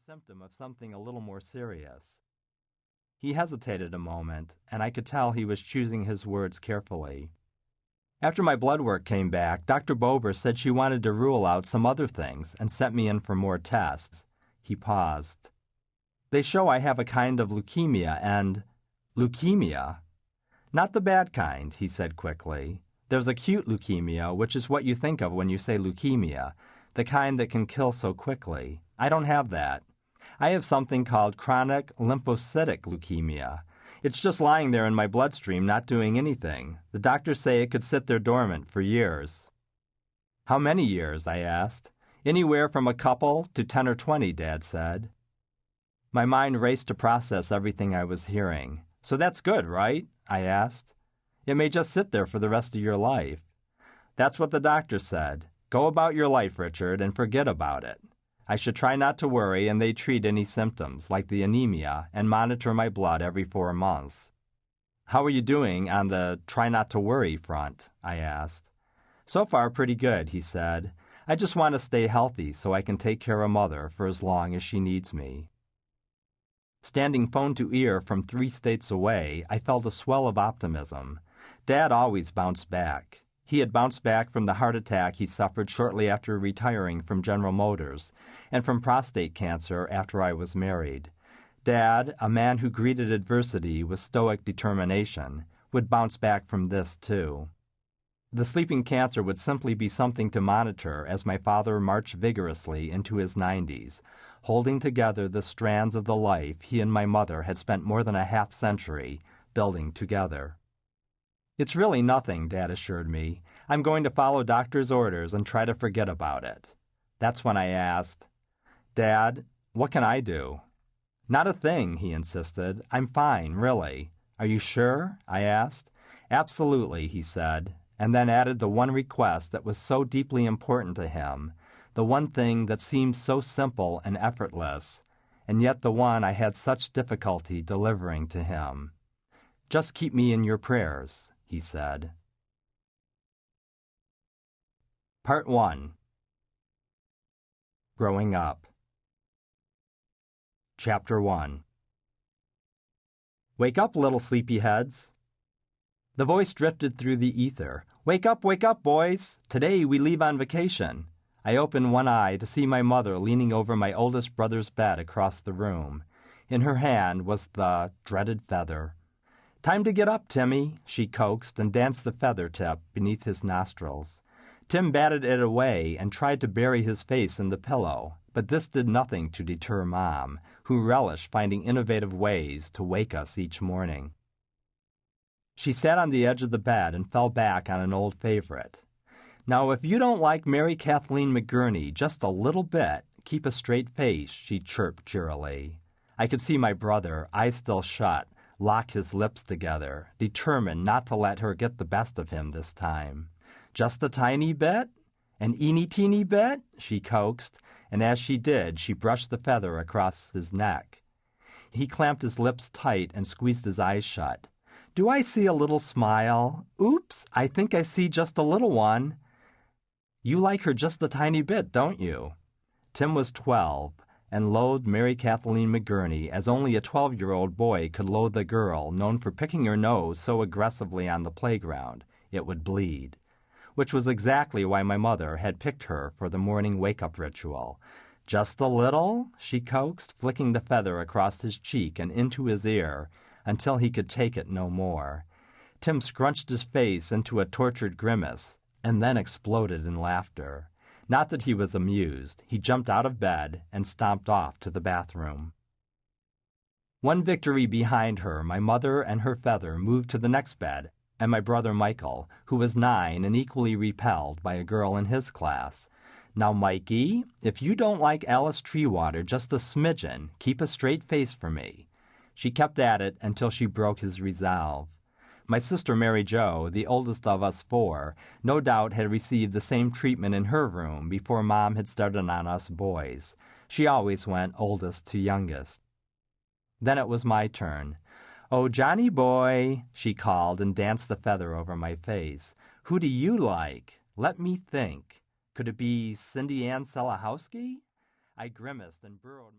symptom of something a little more serious. He hesitated a moment, and I could tell he was choosing his words carefully. After my blood work came back, Dr. Bober said she wanted to rule out some other things and sent me in for more tests. He paused. They show I have a kind of leukemia and... Leukemia? Not the bad kind, he said quickly. There's acute leukemia, which is what you think of when you say leukemia, the kind that can kill so quickly. I don't have that. I have something called chronic lymphocytic leukemia. It's just lying there in my bloodstream, not doing anything. The doctors say it could sit there dormant for years. How many years? I asked. Anywhere from a couple to 10 or 20, Dad said. My mind raced to process everything I was hearing. So that's good, right? I asked. It may just sit there for the rest of your life. That's what the doctor said. Go about your life, Richard, and forget about it. I should try not to worry, and they treat any symptoms, like the anemia, and monitor my blood every 4 months. How are you doing on the try not to worry front? I asked. So far, pretty good, he said. I just want to stay healthy so I can take care of Mother for as long as she needs me. Standing phone to ear from 3 states away, I felt a swell of optimism. Dad always bounced back. He had bounced back from the heart attack he suffered shortly after retiring from General Motors, and from prostate cancer after I was married. Dad, a man who greeted adversity with stoic determination, would bounce back from this too. The sleeping cancer would simply be something to monitor as my father marched vigorously into his 90s, holding together the strands of the life he and my mother had spent more than a half-century building together. It's really nothing, Dad assured me. I'm going to follow doctor's orders and try to forget about it. That's when I asked, Dad, what can I do? Not a thing, he insisted. I'm fine, really. Are you sure? I asked. Absolutely, he said, and then added the one request that was so deeply important to him, the one thing that seemed so simple and effortless, and yet the one I had such difficulty delivering to him. Just keep me in your prayers, he said. Part 1. Growing Up. Chapter 1. Wake up, little sleepyheads. The voice drifted through the ether. Wake up, boys! Today we leave on vacation. I opened one eye to see my mother leaning over my oldest brother's bed across the room. In her hand was the dreaded feather. Time to get up, Timmy, she coaxed and danced the feather tip beneath his nostrils. Tim batted it away and tried to bury his face in the pillow, but this did nothing to deter Mom, who relished finding innovative ways to wake us each morning. She sat on the edge of the bed and fell back on an old favorite. Now, if you don't like Mary Kathleen McGurney just a little bit, keep a straight face, she chirped cheerily. I could see my brother, eyes still shut, lock his lips together, determined not to let her get the best of him this time. Just a tiny bit? An eeny-teeny bit? She coaxed, and as she did, she brushed the feather across his neck. He clamped his lips tight and squeezed his eyes shut. Do I see a little smile? Oops, I think I see just a little one. You like her just a tiny bit, don't you? Tim was 12, and loathed Mary Kathleen McGurney as only a 12-year-old boy could loathe a girl known for picking her nose so aggressively on the playground it would bleed, which was exactly why my mother had picked her for the morning wake-up ritual. Just a little? She coaxed, flicking the feather across his cheek and into his ear until he could take it no more. Tim scrunched his face into a tortured grimace and then exploded in laughter. Not that he was amused. He jumped out of bed and stomped off to the bathroom. One victory behind her, my mother and her feather moved to the next bed, and my brother Michael, who was 9 and equally repelled by a girl in his class. Now, Mikey, if you don't like Alice Treewater just a smidgen, keep a straight face for me. She kept at it until she broke his resolve. My sister Mary Jo, the oldest of us 4, no doubt had received the same treatment in her room before Mom had started on us boys. She always went oldest to youngest. Then it was my turn. Oh, Johnny boy, she called and danced the feather over my face. Who do you like? Let me think. Could it be Cindy Ann Selahowski? I grimaced and burrowed